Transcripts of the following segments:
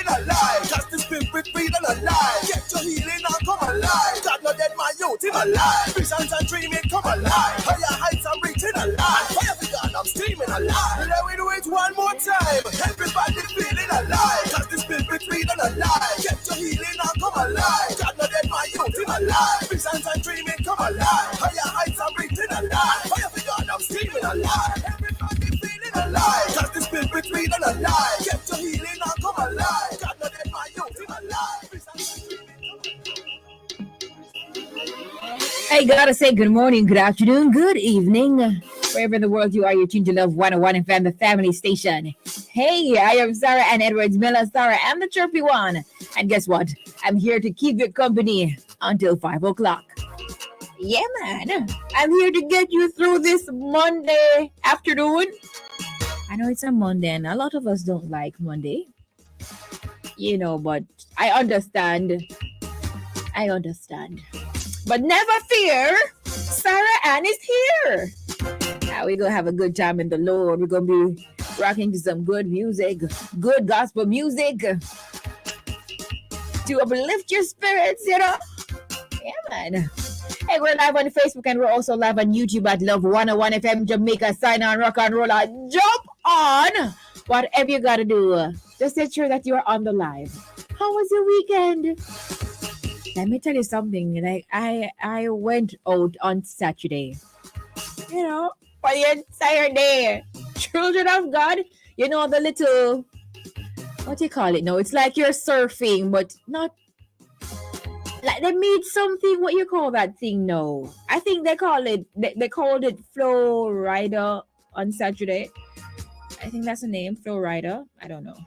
feeling alive. Just the spirit feeling alive. Get your healing and come alive. God not dead, my youth in alive. Visions and dreaming come alive. Higher heights I'm reaching alive. Fire for God, I'm screaming alive. Let me do it one more time. Everybody feeling alive. Just the spirit feeling alive. Get your healing and come alive. God not dead, my youth in alive. Visions and dreaming come alive. Higher heights I'm reaching alive. Fire for God, I'm screaming alive. Everybody feeling alive. Just the spirit feeling alive. Get your healing and come alive. God not dead, my youth in alive. I gotta say good morning, good afternoon, good evening. Wherever in the world you are, you're tuned to Love 101 FM, the family station. Hey, I am Sara-Ann Edwards Miller, Sara-Ann the chirpy one. And guess what? I'm here to keep you company until 5 o'clock. Yeah, man. I'm here to get you through this Monday afternoon. I know it's a Monday and a lot of us don't like Monday. You know, but I understand. But never fear, Sara-Ann is here. Now we're going to have a good time in the Lord. We're going to be rocking to some good music, good gospel music to uplift your spirits, you know. Yeah, man. Hey, we're live on Facebook and we're also live on YouTube at Love 101 FM Jamaica. Sign on, rock on, roll on, jump on. Whatever you got to do, just make sure that you're on the live. How was your weekend? Let me tell you something. Like I went out on Saturday, you know, for the entire day. Children of God, you know the little, what do you call it? No, it's like you're surfing, but not like they made something. What you call that thing? No, I think they called it Flow Rider on Saturday. I think that's the name, Flow Rider. I don't know,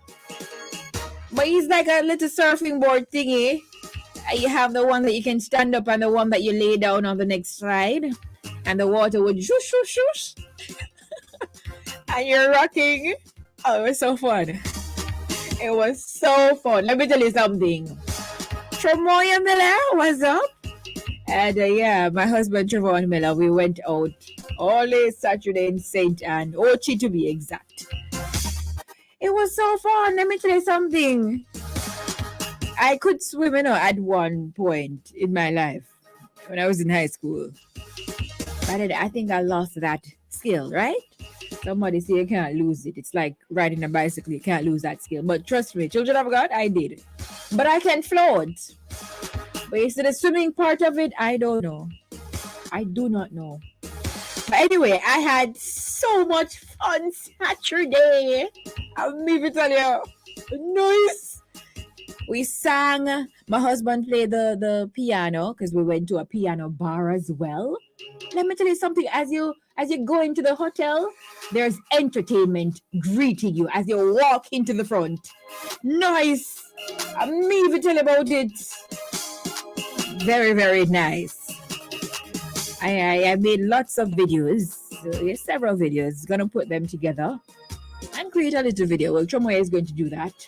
but it's like a little surfing board thingy. You have the one that you can stand up and the one that you lay down on the next slide. And the water would shoosh, shoosh, shoosh. And you're rocking. Oh, it was so fun. It was so fun. Let me tell you something. Tremoya Miller was up. And yeah, my husband Trevor Miller, we went out all day Saturday in St. Anne. Ochi to be exact. It was so fun. Let me tell you something. I could swim, you know, at one point in my life when I was in high school. But I think I lost that skill, right? Somebody say you can't lose it. It's like riding a bicycle. You can't lose that skill. But trust me, children of God, I did. But I can float. But you see the swimming part of it, I don't know. I do not know. But anyway, I had so much fun Saturday. I'll leave tell you. Nice. We sang. My husband played the piano because we went to a piano bar as well. Let me tell you something. As you go into the hotel, there's entertainment greeting you as you walk into the front. Nice. I'm even tell you about it. Very, very nice. I made lots of videos. Several videos. Gonna put them together and create a little video. Well, Chomoya is going to do that.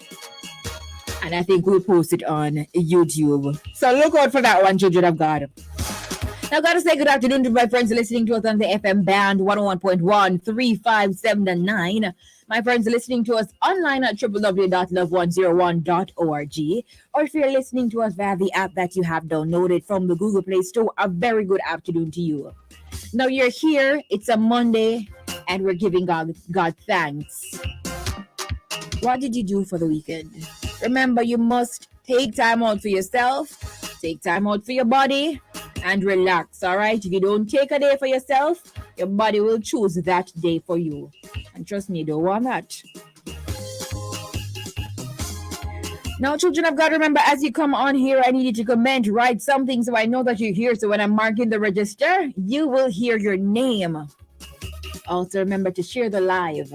And I think we'll post it on YouTube. So look out for that one, children of God. Now, I've got to say good afternoon to my friends listening to us on the FM band 101.1, 3, 5, 7, and 9. My friends listening to us online at www.love101.org. Or if you're listening to us via the app that you have downloaded from the Google Play Store, a very good afternoon to you. Now, you're here. It's a Monday, and we're giving God thanks. What did you do for the weekend? Remember, you must take time out for yourself, take time out for your body, and relax, all right? If you don't take a day for yourself, your body will choose that day for you. And trust me, you don't want that. Now, children of God, remember, as you come on here, I need you to comment, write something so I know that you're here. So when I'm marking the register, you will hear your name. Also, remember to share the live.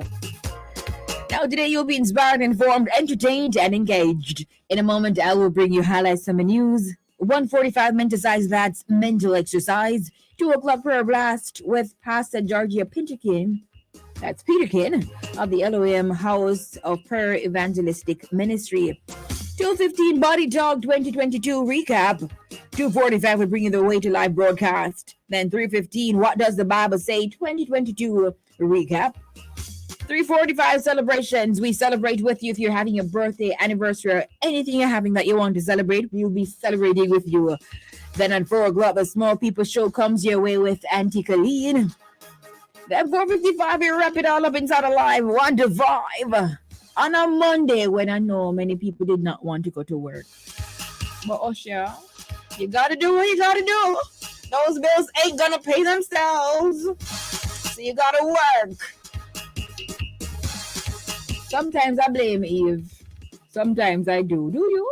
Now, today you'll be inspired, informed, entertained, and engaged. In a moment, I will bring you highlights from the news. 1:45 mental mental exercise. 2 o'clock prayer blast with Pastor Georgia Peterkin. That's Peterkin of the Elohim House of Prayer Evangelistic Ministry. 2:15 Body Talk 2022 recap. 2:45 will bring you the Way to Live broadcast. Then 3:15 What Does the Bible Say 2022 recap. 3:45 celebrations. We celebrate with you if you're having a birthday, anniversary, or anything you're having that you want to celebrate. We'll be celebrating with you. Then at 4 o'clock, the Small People Show comes your way with Auntie Colleen. Then 4:55, we wrap it all up inside a live 1 to 5 on a Monday when I know many people did not want to go to work. But Osha, you gotta do what you gotta do. Those bills ain't gonna pay themselves. So you gotta work. Sometimes I blame Eve. Sometimes I do. Do you?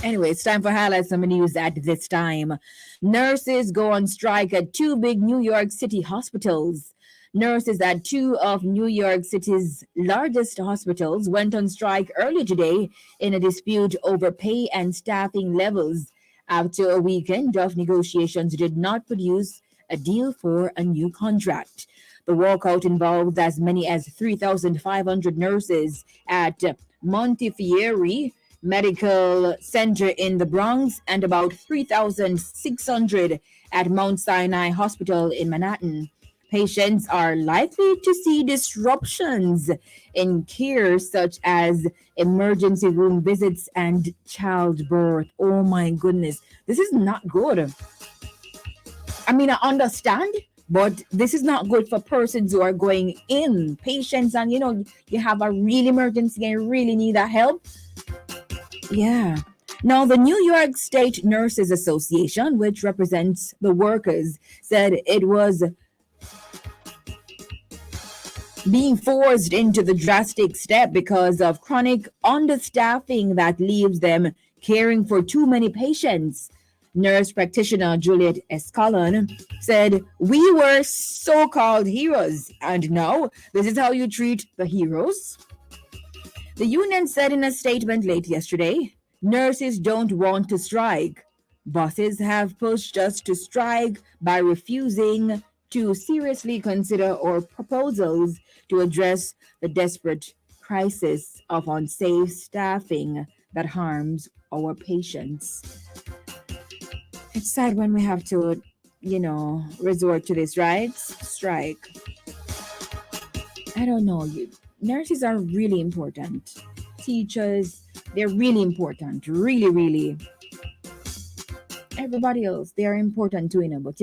Anyway, it's time for highlights of the news at this time. Nurses go on strike at 2 big New York City hospitals. Nurses at 2 of New York City's largest hospitals went on strike early today in a dispute over pay and staffing levels after a weekend of negotiations did not produce a deal for a new contract. The walkout involved as many as 3,500 nurses at Montefiore Medical Center in the Bronx and about 3,600 at Mount Sinai Hospital in Manhattan. Patients are likely to see disruptions in care, such as emergency room visits and childbirth. Oh my goodness, this is not good. I mean, I understand, but this is not good for persons who are going in, patients, and you have a real emergency and you really need that help. Yeah. Now, the New York State Nurses Association, which represents the workers, said it was being forced into the drastic step because of chronic understaffing that leaves them caring for too many patients. Nurse practitioner Juliet Escalon said, "We were so-called heroes, and now this is how you treat the heroes." The union said in a statement late yesterday, "Nurses don't want to strike. Bosses have pushed us to strike by refusing to seriously consider our proposals to address the desperate crisis of unsafe staffing that harms our patients." It's sad when we have to, resort to this, right? Strike. I don't know. Nurses are really important. Teachers, they're really important. Really, really. Everybody else, they are important too, but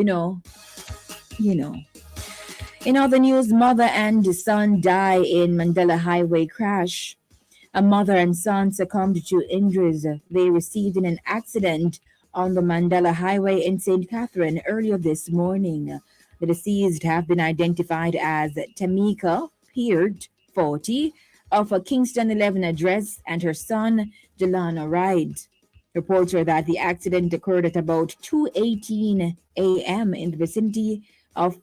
In other news, mother and son die in Mandela Highway crash. A mother and son succumbed to injuries they received in an accident on the Mandela Highway in St. Catherine earlier this morning. The deceased have been identified as Tamika Peart, 40, of a Kingston 11 address, and her son, Delana Wright. Reports are that the accident occurred at about 2:18 a.m. in the vicinity of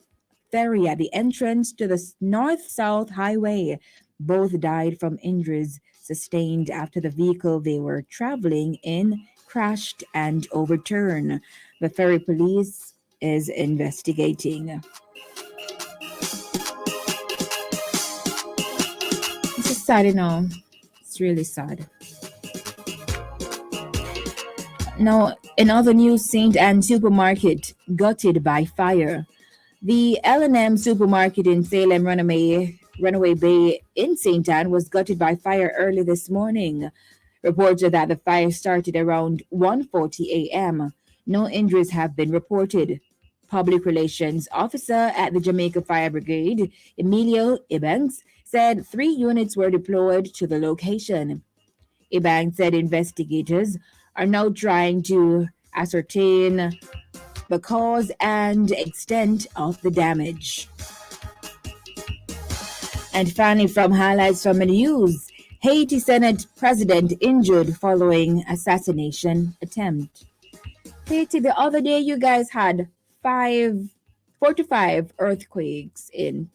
Ferry at the entrance to the north-south highway. Both died from injuries sustained after the vehicle they were traveling in crashed and overturned. The Ferry police is investigating. This is sad, It's really sad. Now, in other news, St. Ann supermarket gutted by fire. The L&M supermarket in Salem Runaway Bay in St. Ann was gutted by fire early this morning. Reports are that the fire started around 1:40 a.m. No injuries have been reported. Public relations officer at the Jamaica Fire Brigade, Emilio Ibanks, said 3 units were deployed to the location. Ibanks said investigators are now trying to ascertain the cause and extent of the damage. And finally, from highlights from the news, Haiti Senate president injured following assassination attempt. Haiti, the other day you guys had 4 to 5 earthquakes in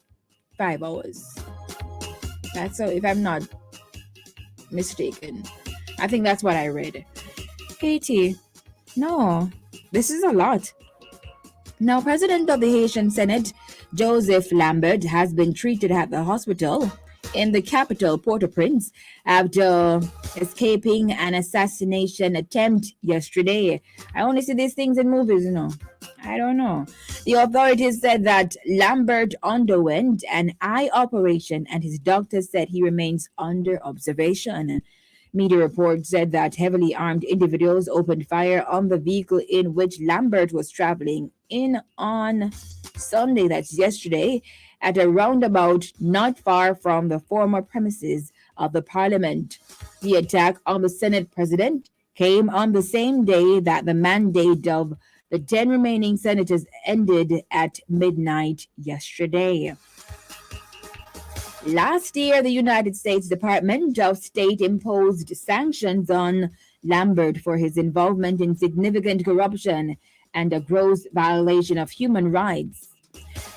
5 hours. That's so, if I'm not mistaken. I think that's what I read. Haiti, no, this is a lot. Now, President of the Haitian Senate, Joseph Lambert, has been treated at the hospital in the capital, Port-au-Prince, after escaping an assassination attempt yesterday. I only see these things in movies, I don't know. The authorities said that Lambert underwent an eye operation and his doctor said he remains under observation. Media reports said that heavily armed individuals opened fire on the vehicle in which Lambert was traveling in on Sunday, that's yesterday, at a roundabout not far from the former premises of the parliament. The attack on the Senate president came on the same day that the mandate of the 10 remaining senators ended at midnight yesterday. Last year, the United States Department of State imposed sanctions on Lambert for his involvement in significant corruption and a gross violation of human rights.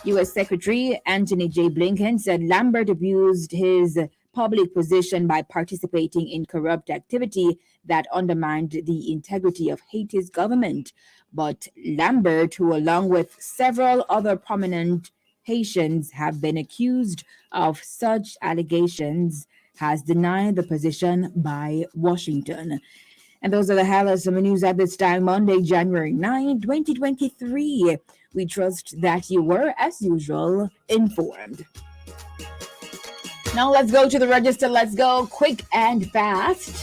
U.S. Secretary Antony J. Blinken said Lambert abused his public position by participating in corrupt activity that undermined the integrity of Haiti's government. But Lambert, who along with several other prominent Haitians have been accused of such allegations, has denied the position by Washington. And those are the highlights of the news at this time, Monday, January 9, 2023. We trust that you were, as usual, informed. Now let's go to the register. Let's go quick and fast.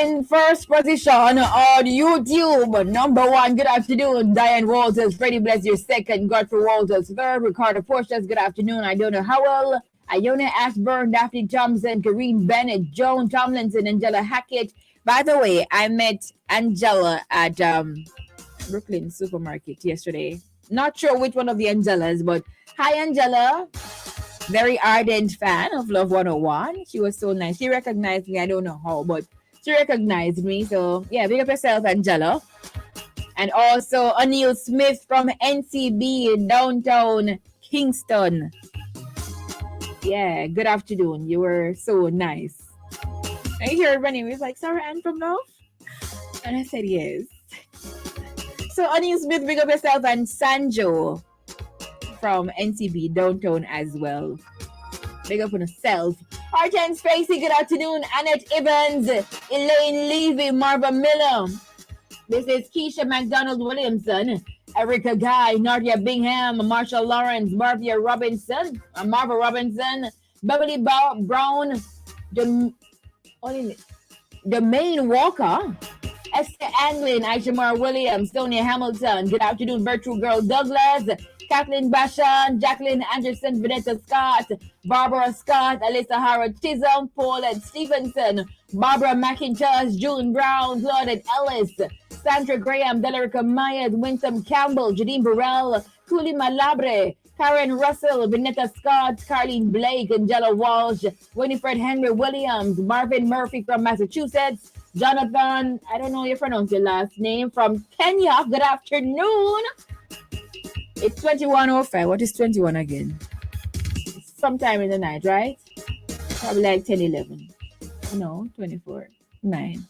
In first position on YouTube, number one, good afternoon, Diane Walters, Freddie Bless your second, Godfrey Walters third, Ricardo Porches, good afternoon, Idona Howell, Iona Ashburn, Daphne Thompson, Kareem Bennett, Joan Tomlinson, Angela Hackett. By the way, I met Angela at Brooklyn Supermarket yesterday. Not sure which one of the Angelas, but hi, Angela. Very ardent fan of Love 101. She was so nice. She recognized me. I don't know how, but she recognized me. So, yeah, big up yourself, Angela. And also, Anil Smith from NCB in downtown Kingston. Yeah, good afternoon. You were so nice. I hear her name was like, Sara-Ann from Love? And I said, yes. So, Anil Smith, big up yourself, and Sanjo from NCB downtown as well. Big up on yourself. Hortense Tracy, good afternoon. Annette Evans, Elaine Levy, Marva Miller. This is Keisha McDonald Williamson, Erica Guy, Nadia Bingham, Marshall Lawrence, Marva Robinson, Beverly Brown, Domain Walker, Esther Anglin, Aishamar Williams, Sonia Hamilton. Good afternoon, Virtual Girl Douglas, Kathleen Bashan, Jacqueline Anderson, Vanessa Scott, Barbara Scott, Alyssa Hara Chisholm, Paulette Stevenson, Barbara McIntosh, June Brown, Claudette Ellis, Sandra Graham, Delarica Myers, Winsome Campbell, Jadine Burrell, Kuli Malabre, Karen Russell, Vanessa Scott, Carlene Blake, Angela Walsh, Winifred Henry Williams, Marvin Murphy from Massachusetts, Jonathan, I don't know how you pronounce your last name, from Kenya. Good afternoon. It's 21:05. What is 21 again? It's sometime in the night, right? Probably like 10, 11. No, 24, 9.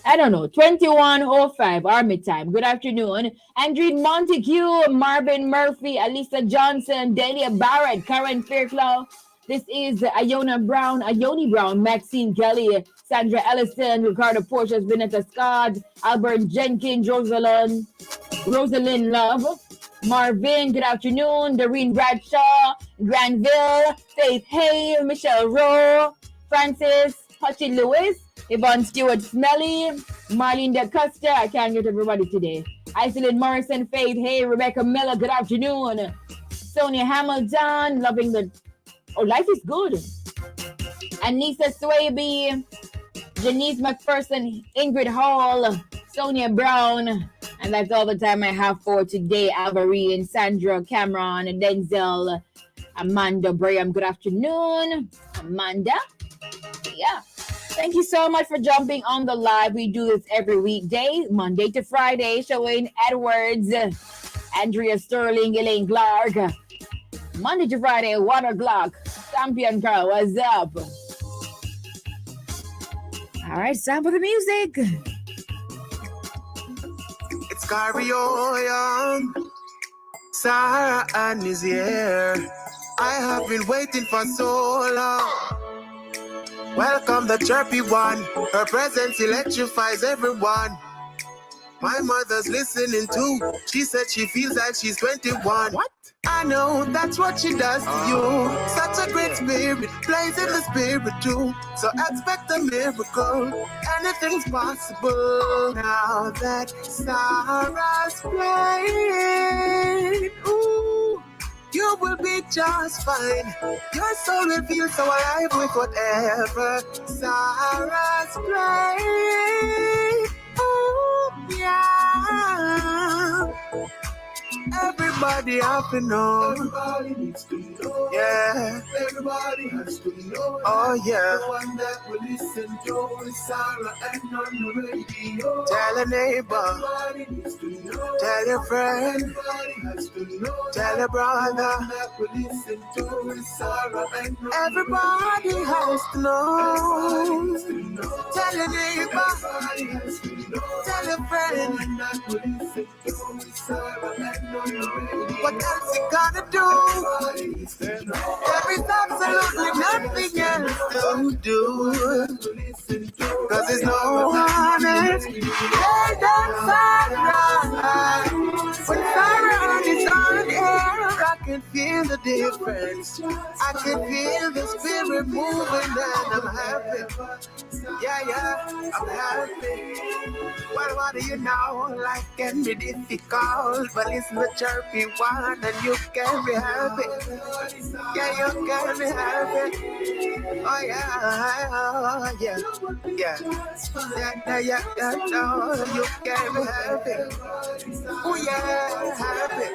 I don't know. 21:05 Army time. Good afternoon. Andrew Montague, Marvin Murphy, Alisa Johnson, Delia Barrett, Karen Fairclough. This is Ioni Brown, Maxine Kelly, Sandra Ellison, Ricardo Porches, Vanessa Scott, Albert Jenkins, Rosalind Love, Marvin, good afternoon, Doreen Bradshaw, Granville, Faith Hay, Michelle Rowe, Francis, Hutchie Lewis, Yvonne Stewart Smelly, Marlene DaCosta, I can't get everybody today, Iselin Morrison, Faith Hay, Rebecca Miller, good afternoon, Sonia Hamilton, loving the, life is good, Anissa Swaby, Janice McPherson, Ingrid Hall, Sonia Brown, and that's all the time I have for today. Alvarine, Sandra, Cameron, Denzel, Amanda Braham. Good afternoon, Amanda. Yeah. Thank you so much for jumping on the live. We do this every weekday, Monday to Friday. Showing Edwards, Andrea Sterling, Elaine Clark. Monday to Friday, 1 o'clock. Champion Carl, what's up? All right, time for the music. It's Carry On. Sara-Ann is here. I have been waiting for so long. Welcome the chirpy one. Her presence electrifies everyone. My mother's listening too. She said she feels like she's 21. What? I know that's what she does to you. Such a great spirit, plays in the spirit too. So expect a miracle. Anything's possible. Now that Sarah's playing, ooh, you will be just fine. Your soul will feel so alive with whatever Sarah's playing. Ooh, yeah. Everybody have to know. Everybody needs to know. Yeah. Everybody has to know. Oh yeah. The one that will listen to is Sara-Ann on the radio. Tell a neighbor. Everybody needs to know. Tell your friend. Everybody has to know. Tell a brother. The one that will listen to is Sara-Ann. Everybody has to know. Tell a neighbor. Everybody has to know. Tell a friend. The one that will listen to is Sara-Ann. What else you gonna do? There is absolutely nothing else to do. Cause there's no one else. Hey, that's Sara. When Sara is on air, I can feel the difference. I can feel the spirit moving and I'm happy. Yeah, I'm happy. Well, what do you know? Life can be difficult, but listen to chirpy one and you can be happy. Yeah, you can be happy. Oh yeah. No, you can be happy. Oh yeah, happy.